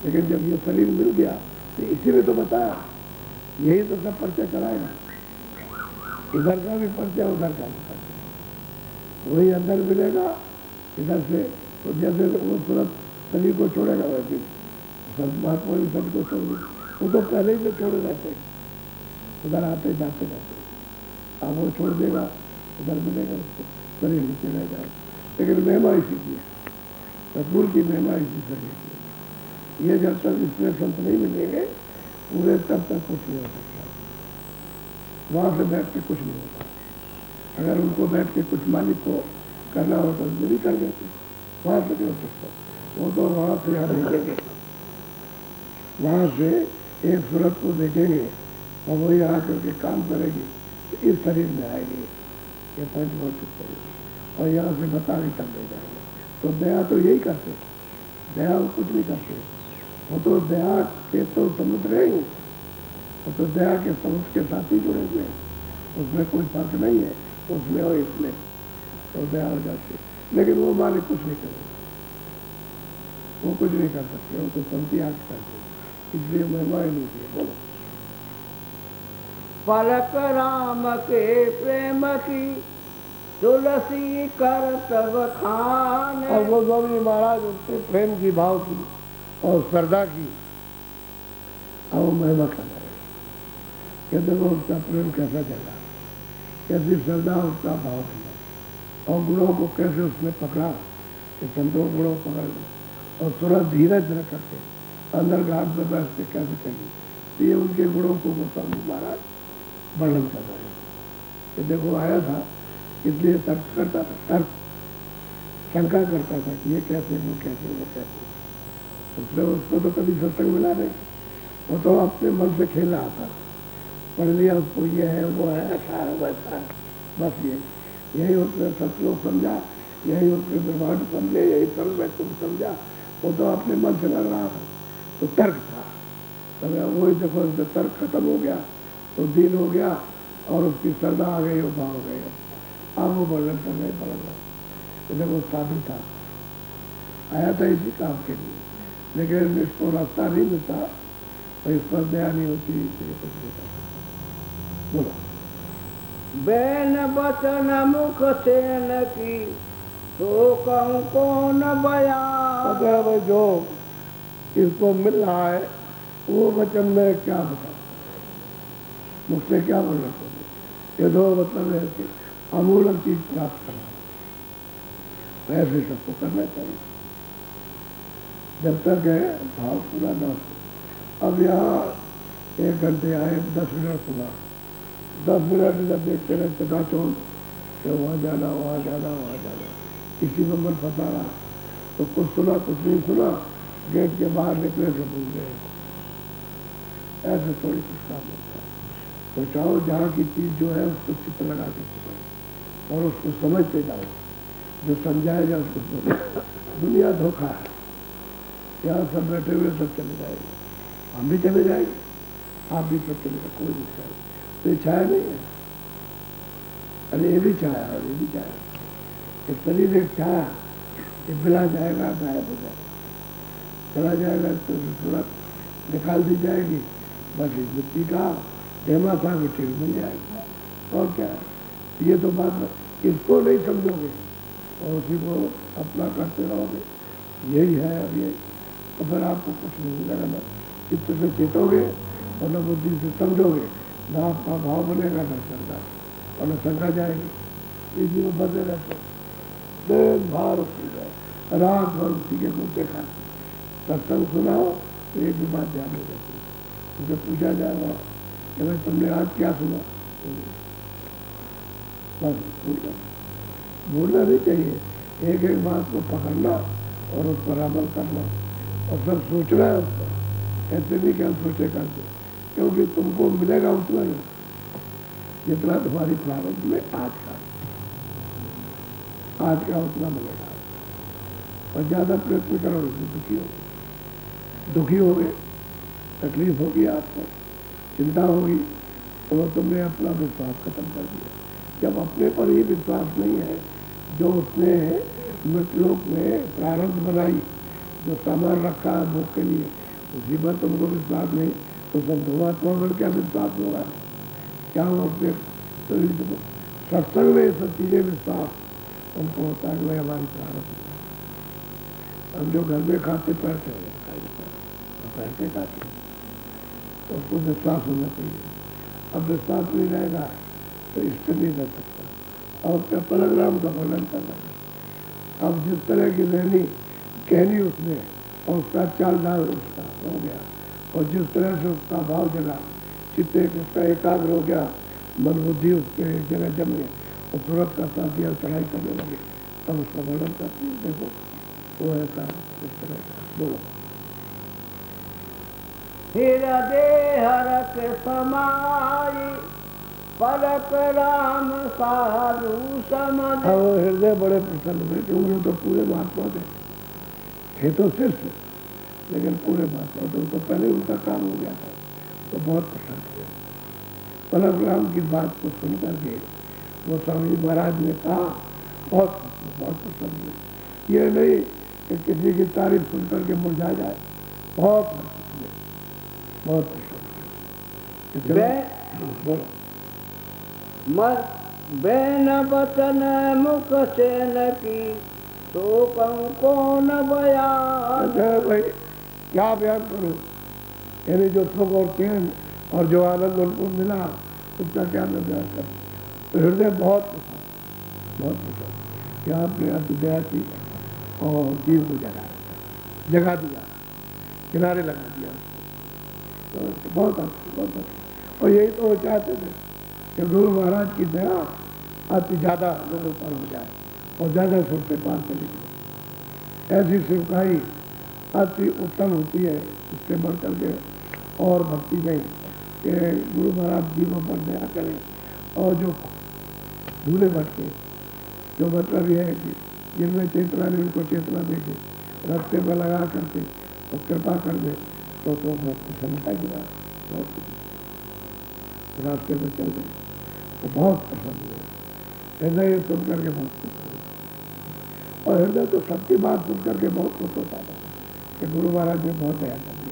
लेकिन जब ये शरीर मिल गया तो इसीलिए तो बताया, यही तो सब परिचय कराएगा, इधर का भी परिचय, उधर का भी परिचय। वही अंदर मिलेगा इधर से, तो जैसे वो तुरंत शरीर को छोड़ेगा वैसे महात्मा भी शरीर को छोड़ दे, वो तो पहले ही तो छोड़े रहते, उधर आते जाते रहते। अब वो छोड़ देगा, उधर मिलेगा उसको, शरीर नीचे रह जाएगा। लेकिन महिमा इसी की है, सतगुरु की महिमा इसी शरीर की है। ये जब तक इसमें संत नहीं मिलेंगे पूरे, तब तक कुछ नहीं हो सकता। वहाँ से बैठ के कुछ नहीं होता। अगर उनको बैठ के कुछ मालिक को करना हो तो नहीं कर देते, वहाँ से नहीं हो सकता। वो तो वहाँ से यहाँ देखेंगे, वहाँ से एक सूरत को देखेंगे और वो यहाँ करके काम करेगी, तो इस शरीर में आएगी, ये पंचभौतिक शरीर, और यहाँ से बता के तब ले जाएंगे। तो दया तो यही करते, दया वो कुछ नहीं करते, वो तो दया के तो समुद्र है, वो तो दया के समुद्र के साथ ही जुड़े हुए हैं, उसमें कोई फर्क नहीं है, उसमें और इसमें तो दया हो जाती है। लेकिन वो मालिक कुछ नहीं करेगा, वो कुछ नहीं कर सकते, वो तो संति आग करते, इसलिए महिमा ही नहीं थी। बोलो पलक राम के प्रेम की तुलसी कर तब खान। और वो गोविंद महाराज उसके प्रेम की, भाव की और श्रद्धा की, और महिमा करना है कि देखो उसका प्रेम कैसा चला, कैसी श्रद्धा, उसका भाव किया, और गुणों को कैसे उसने पकड़ा कि संतों गुणों पकड़ लो, और थोड़ा धीरज रख करके अंदर घाट में बैठ के कैसे चली। तो ये उनके गुणों को गोस्वामी महाराज वर्णन कर रहे हैं कि देखो आया था, इसलिए तर्क करता था, तर्क शंका करता था कि ये कैसे, वो कैसे, वो कैसे। उसने उसको तो कभी सत्संग मिला नहीं, वो तो अपने मन से खेल रहा था, पढ़ लिया उसको, ये है, वो है, ऐसा है, वैसा है, बस यही उसने सतलोक समझा, यही उसने ब्रह्मांड समझे, यही सर्व में तुम समझा, वो तो अपने मन से लग रहा था, तो तर्क था। तब वही देखो उसका तर्क खत्म हो गया तो दीन हो गया, और उसकी श्रद्धा आ गई, वो भाव हो गया। अब वो वर्णन करने पड़ेगा। तो देखो साधु था, आया था इसी काम के लिए, लेकिन इसको रास्ता नहीं मिलता, तो इस पर दया नहीं होती, इसलिए कुछ नहीं कर सकता। बोलो बैन बचन मुख से न की तो कहूँ कौन बयान। अगर भाई जो इसको मिल रहा है वो वचन में क्या बता, मुझसे क्या बोलना चाहिए। ये दो मतलब है कि अमूल चीज प्राप्त करना, ऐसे सबको करना चाहिए जब तक है भाव पूरा न हो। अब यहाँ 1 घंटे आए, 10 मिनट सुना, 10 मिनट जब देखते रहे चकाचौंध कि वहाँ जाना, वहाँ जाना, वहाँ जाना, इसी में मन फंसा रहा, तो कुछ सुना, कुछ नहीं सुना, गेट के बाहर निकले से भूल गए। ऐसे थोड़ी कुछ काम होता है। तो चाहो जहाँ की चीज़ जो है उसको चित्र लगा के चलो और उसको समझते जाओ, जो समझाएगा उसको समझो। दुनिया धोखा है, यहाँ सब बैठे हुए सब चले जाएंगे, हम भी चले जाएंगे, आप भी सब चले जाए, कोई नहीं छाया। तो ये छाया नहीं है, अरे ये भी छाया और ये भी छाया, इस शरीर एक छाया, ये मिला जाएगा, गायब हो जाएगा, चला जाएगा, तो सूरत निकाल दी जाएगी, बस इस मिट्टी का हेमा था, मिट्टी मिल जाएगा, और क्या है। ये तो बात इसको नहीं समझोगे और उसी को अपना करते रहोगे, यही है अब ये, तो फिर आपको कुछ नहीं मिलेगा। चित्त से चेतोगे और न बुद्धि से समझोगे, ना आपका भाव बनेगा न श्रद्धा, और न शंका जाएगी। इसी में बंधे रहते दिन भार उसी जाए, रात भर उसी के घूमते खाते। सत्संग सुनाओ तो एक भी बात ध्यान नहीं रहती। उसे पूछा जाएगा कि भाई तुमने आज क्या सुना, बस भूलना नहीं चाहिए। एक एक बात को पकड़ना और उस पर अमल करना, और सब सोचना है उस पर। ऐसे नहीं कि हम सोचे करते, क्योंकि तुमको मिलेगा उतना ही जितना तुम्हारी प्रारंभ में आज का उतना मिलेगा। और ज़्यादा प्रयत्न करोगे तो दुखी हो गए, तकलीफ होगी आपको, चिंता होगी, तो तुमने अपना विश्वास खत्म कर दिया। जब अपने पर ही विश्वास नहीं है, जो उसने मृतलोक में प्रारंभ बनाई, जो सामान रखा है भोग के लिए, उसी पर तुमको विश्वास नहीं, तो सब धर्मात्मा पर क्या विश्वास होगा? क्या हो अपने सत्संग में सब चीज़ें विश्वास हमको होता है कि भाई हमारी प्रारंभ है। हम जो घर में खाते पहनते हैं पहनते खाते, तो उसको विश्वास होना चाहिए। अब विश्वास नहीं रहेगा तो इष्ट नहीं रह सकता। और क्या परग्राम का वर्णन करना है। अब जिस तरह की रहनी कहनी उसने, और उसका चाल डाल उसका हो गया, और जिस तरह से उसका भाव जगा, चित्त उसका एकाग्र हो गया, मन बुद्धि उसके एक जगह जमे, और तुरंत का साथ दिया चढ़ाई करने लगे, तब उसका वर्णन करते हैं। देखो वो ऐसा इस तरह का बोलो। हृदय हरक समाई परक राम साधु समझ। हृदय बड़े प्रसन्न थे, क्योंकि तो पूरे महात्मा थे तो सिर्फ, लेकिन पूरे महात्मा तो पहले उनका काम हो गया था, तो बहुत प्रसन्न थे। परक राम की बात को सुन करके वो स्वामी महाराज ने कहा बहुत प्रसन्न हुए। ये नहीं कि किसी की तारीफ सुन करके मुरझा जाए, बहुत बैन बचन मुख से न की तो कौन बयान। भाई क्या बयान करूं, यानी जो सुख और चैन और जो आनंद उनको मिला उसका क्या मैं बयान करूं। तो हृदय बहुत पसंद कि आपने अतिदया की और जीव को जगा दिया, किनारे लगा दिया उसको, तो बहुत अच्छा। और यही तो वो चाहते थे कि गुरु महाराज की दया अति ज़्यादा लोगों पर हो जाए और ज़्यादा सुख से पार चली जाए। ऐसी सेवकाई अति उत्तम होती है, इससे बढ़ करके और भक्ति नहीं कि गुरु महाराज जीवों पर दया करें। और जो भूले भटके, जो मतलब ये है कि जिनमें चेतना नहीं उनको चेतना देके रास्ते में लगा करके और कृपा कर दे, तो बहुत प्रसन्नता की बात, बहुत रास्ते में चल गए तो बहुत प्रसन्न हुए। हृदय सुन करके बहुत खुश हुए, और हृदय तो सबकी बात सुन करके बहुत खुश होता था कि गुरु महाराज ने बहुत दया कर दी।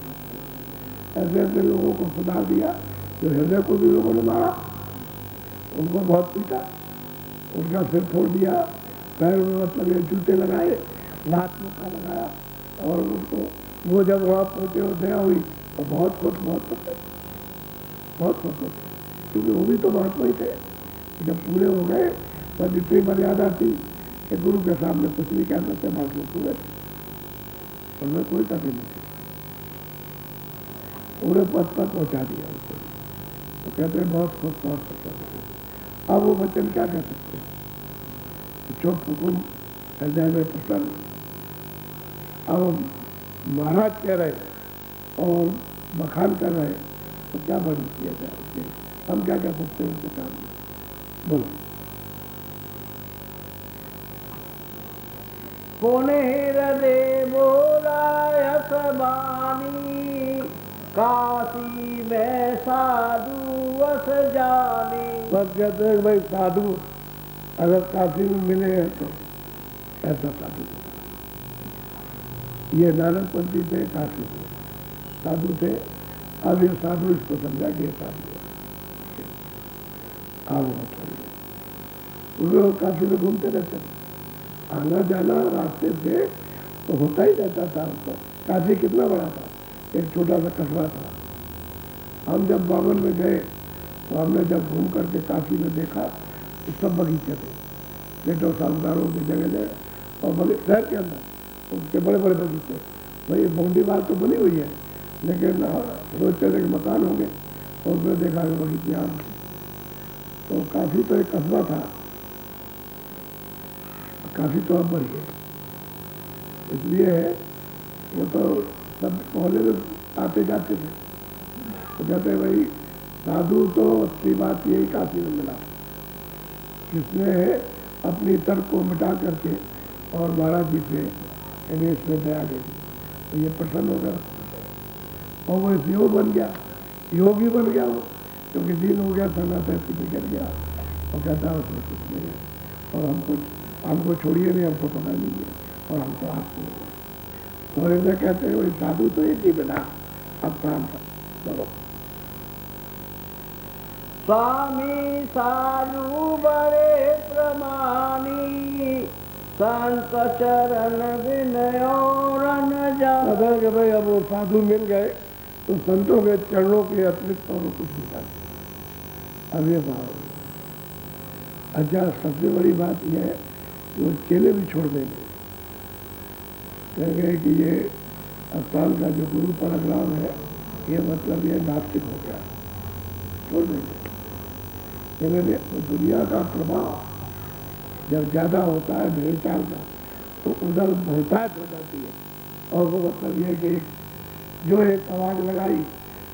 ऐसे ऐसे लोगों को सुधार दिया जो हृदय को भी लोगों ने मारा, उनको बहुत पीटा, उनका सिर फोड़ दिया, पैर में मतलब ये जूते लगाए, लात मुक्का लगाया, और उनको वो जब वहाँ पहुँचे और दया हुई तो बहुत खुश होते, क्योंकि वो भी तो महात्मा ही थे। जब पूरे हो गए तब इतनी मर्यादा थी कि गुरु के सामने कुछ नहीं कह सकते, महात्मा पूरे थे, उनमें कोई कमी नहीं थी, पूरे पद पर पहुँचा दिया उसको। तो कहते हैं बहुत खुश, बहुत प्रसन्न। अब वो वचन क्या कह सकते हैं, चुप हुकुम हृदय में प्रसन्न। अब महाराज कह रहे और बखान कर रहे, तो क्या वर्णन किया जाए, हम क्या कह सकते हैं उनके सामने, बोलो। पुण्य हृदय बोलायस बानी काशी में साधु वस जानी। बस कहते हैं भाई साधु अगर काशी में मिले हैं तो ऐसा साधु होगा। ये नानक पंथी थे, काशी में साधु थे। अब ये साधु इसको समझा कि साधु है। काशी में घूमते रहते थे, आना जाना रास्ते से तो होता ही रहता था। तो काशी कितना बड़ा था, एक छोटा सा कस्बा था, हम जब बावन में गए तो हमने जब घूम करके काशी में देखा तो सब बगीचे थे, सेठों साहूकारों की जगह और शहर के अंदर उसके बड़े बड़े बगीचे। भाई बाउंड्री वाल तो बनी हुई है, लेकिन सोचते थे कि मकान होंगे, और उसमें देखा कि बगीचे आम थे। तो काफी तो एक कस्बा था, काफी तो अब बड़ी है। इसलिए वो तो सब मोहल्ले में आते जाते थे, तो कहते भाई साधु तो अच्छी बात यही काफी में मिला, जिसने अपनी तर्क को मिटा करके और महाराज जी से इन्हें इसमें दया दे दी, तो ये प्रसन्न हो गया और वो इस योग बन गया, योगी बन गया वो, क्योंकि दिन हो गया था, ऐसे बिगड़ गया और कहता है उसमें कुछ नहीं है, और हमको छोड़िए नहीं, हमको पता नहीं है, और हम तो आपको। और इन्हें कहते हैं वही साधु तो एक ही बना, अब काम करो। स्वामी साधु बड़े प्रमाणी, संत चरण विनय रन जान। कि भाई अब वो साधु मिल गए तो संतों के चरणों के अतिरिक्त और कुछ नहीं करते। अब ये भाव, अच्छा सबसे बड़ी बात यह है वो चेले भी छोड़ देंगे, कहेंगे कि ये अस्पताल का जो गुरु परग्राम है ये मतलब ये नास्तिक हो गया, छोड़ देंगे। तो दुनिया का प्रभाव जब ज़्यादा होता है भेड़ चाल का तो उधर बहुतायत हो जाती है, और वो मतलब ये कि जो एक आवाज़ लगाई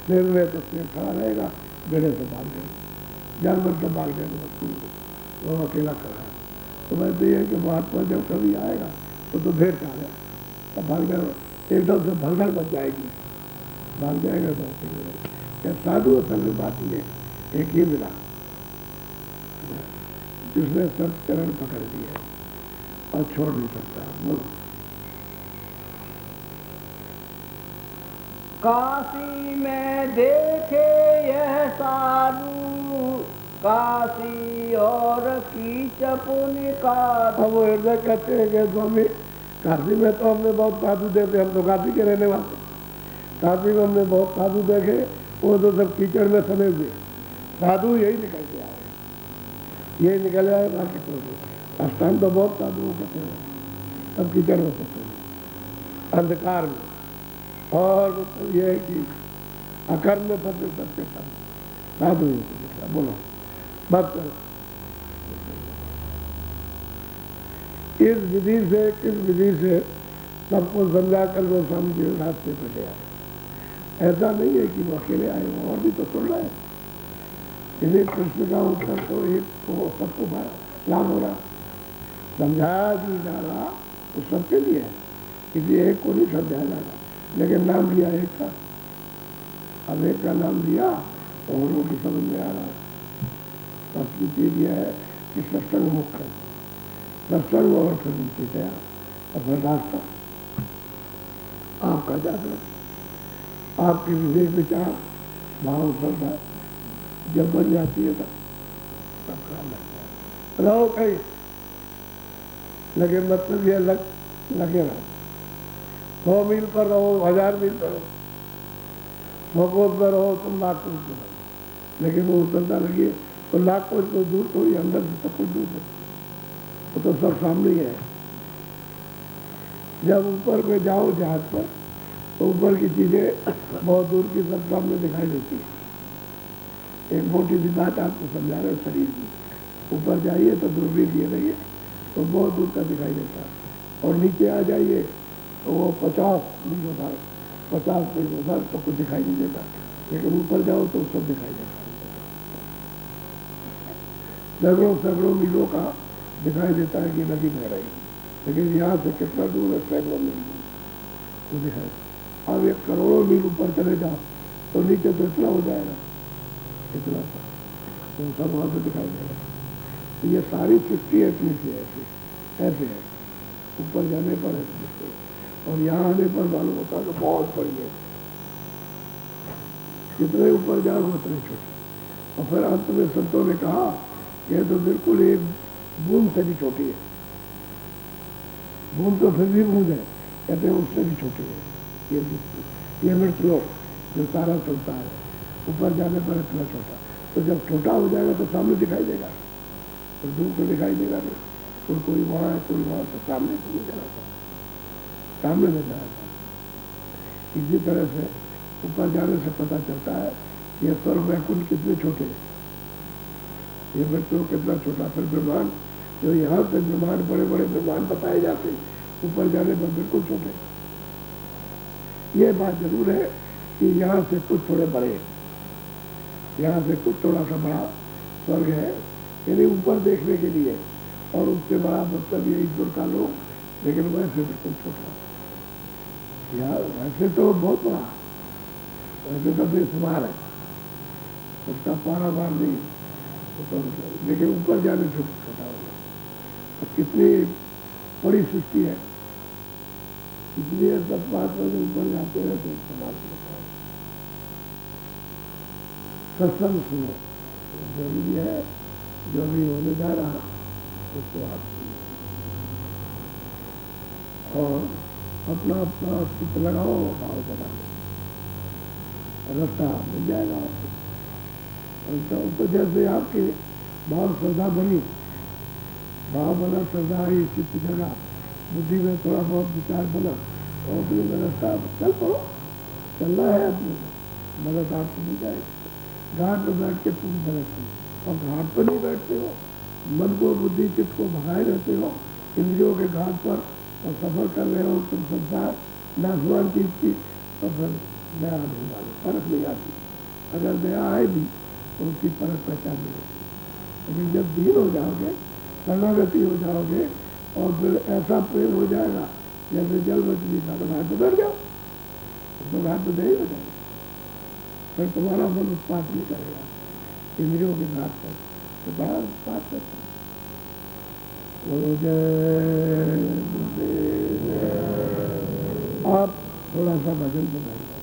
शेर में तो शेर खड़ा रहेगा, भेड़े से भाग जाएगा, जानवर से भाग जाएगा, वो अकेला खड़ा है। तो मैं तो ये कि महात्मा जब कभी आएगा तो भेड़ चाल है, तब भाग जाएगा, एकदम से भगदड़ बच जाएगी, भाग जाएगा तो साधु असल में बात ये एक ही मिला जिसने सब चरण पकड़ दिया और छोड़ नहीं सकता। बोलो। काशी में देखे यह साधु, काशी और की चपुन का। अब वो हृदय कहते हैं कि स्वामी काशी में तो हमने बहुत साधु देखे, हम तो काशी के रहने वाले, काशी में हमने बहुत साधु देखे, वो तो सब कीचड़ में सने हुए, साधु यही निकल के आए, यही निकल आए, बाकी तो स्थान तो बहुत साधुओं के थे, सब कीचड़ में सकते अंधकार में, और मतलब ये है कि अकर्म में फंसे सबके सब साधु ही निकला। बोलो बात करो। इस विधि से किस विधि से सबको समझा कर वो स्वामी जी रास्ते पर ले आए। ऐसा नहीं है कि वो अकेले आए, वो और भी तो सुन रहे हैं। इसलिए प्रश्न का उत्तर तो एक तो सबको लाभ हो रहा, समझाया भी जा रहा तो सबके लिए है, किसी एक को नहीं समझाया जा रहा, लेकिन नाम लिया एक का, अब एक का नाम लिया और लोगों की समझ में आ रहा है। सबकी चीज यह है कि सत्संग मुख्य है, सत्संग और फिर उनकी दया और फिर रास्ता आपका जागरण, आपकी विवेक विचार भाव श्रद्धा जब बन जाती है तब काम लगता है। रहो कहीं लगे, मतलब ये लगे रहो, 100 मील पर रहो, 1000 मील पर रहो, भगवत पर रहो तुम लाख कोस पर रहो, लेकिन वो उतरता लगी तो लाख कोस तो दूर थोड़ी, अंदर से सब कुछ दूर है, वो तो सब सामने ही है। जब ऊपर में जाओ जहाज पर तो ऊपर की चीजें बहुत दूर की सब सामने दिखाई देती है। एक मोटी सी बात आपको समझा रहे शरीर की, ऊपर जाइए तो दूरबीन लिए रहिए तो बहुत दूर का दिखाई देता है, और नीचे आ जाइए तो वो 50 मील होता है, 50 मील होता है तो कुछ दिखाई नहीं देता, लेकिन ऊपर जाओ तो सब दिखाई देता है, सैकड़ों मीलों का दिखाई देता है कि नदी बह रही, लेकिन यहाँ से कितना दूर है, सैकड़ों मील वो दिखाई। अब 1 करोड़ों मील ऊपर चले जाओ तो नीचे तो इतना हो जाएगा, इतना सा तो सब वहाँ से दिखाई देगा। तो ये सारी सृष्टि इतनी सी ऐसे है, ऊपर जाने पर है, और यहाँ आने पर मालूम होता है तो बहुत बड़ी है, जितने ऊपर जाओ उतने छोटे। और फिर अंत में संतों ने कहा यह तो बिल्कुल एक बूंद से भी छोटी है, बूंद तो फिर भी बूंद है, कहते हैं उससे भी छोटी है ये मृतलोक जो सारा संसार है, ऊपर जाने पर इतना छोटा। तो जब छोटा हो जाएगा तो सामने दिखाई देगा, और दूर तो दिखाई देगा नहीं। और कोई वहाँ है, कोई वहाँ, तो सामने तो नहीं जाना था, सामने में जाना था। इसी तरह से ऊपर जाने से पता चलता है कि ये स्वर्ग वैकुंठ कितने छोटे, ये व्यक्ति कितना छोटा। फिर ब्रह्मांड, जो यहाँ पे ब्रह्मांड, बड़े बड़े ब्रह्मांड बताए जाते हैं, ऊपर जाने पर बिल्कुल छोटे। ये बात जरूर है कि यहाँ से कुछ थोड़े बड़े, यहाँ से कुछ थोड़ा सा बड़ा स्वर्ग है, यानी ऊपर देखने के लिए, और उससे बड़ा मतलब ये ईश्वर का लोग, लेकिन वैसे बिल्कुल छोटा। यार वैसे तो बहुत बड़ा, वैसे तो बेशुमार है, उसका पारावार नहीं, लेकिन ऊपर जाने से छोटा होगा। अब कितनी बड़ी सृष्टि है, इसलिए सब बात पर ऊपर जाते हैं तो समाज होता है। सत्संग सुनो, जरूरी है, जो भी होने जा रहा उसको आप सुनो, और अपना अपना चित्त लगाओ, भाव बना लो, रास्ता मिल जाएगा आपको। तो जैसे आपकी भाव श्रद्धा बनी, भाव बना, श्रद्धा आई, चित्त जगा, बुद्धि में थोड़ा बहुत विचार बना, और अपने में रास्ता चल पड़ो, चलना है अपने, मदद आपको मिल जाएगी। घाट पर बैठ के तुम बैठते हो, और घाट पर नहीं बैठते हो, मन को, बुद्धि चित्त को भगाए रहते हो इंद्रियों के घाट पर, और सफर कर रहे हो तुम संसार नाशवान चीज की, तो फिर दया नहीं मानी, परख नहीं आती। अगर दया आए भी तो उसकी परख पहचान नहीं होती। लेकिन जब दीन हो जाओगे, शरणागति हो जाओगे, और फिर ऐसा प्रेम हो जाएगा जैसे जल मछली का, तो घाट पर बैठ जाओ, तो घाट पर दही हो जाएगा, फिर तुम्हारा मन उत्पात नहीं करेगा इंद्रियों के घाट पर, तो बड़ा उत्पात करता है। आप थोड़ा सा भजन बनाइए।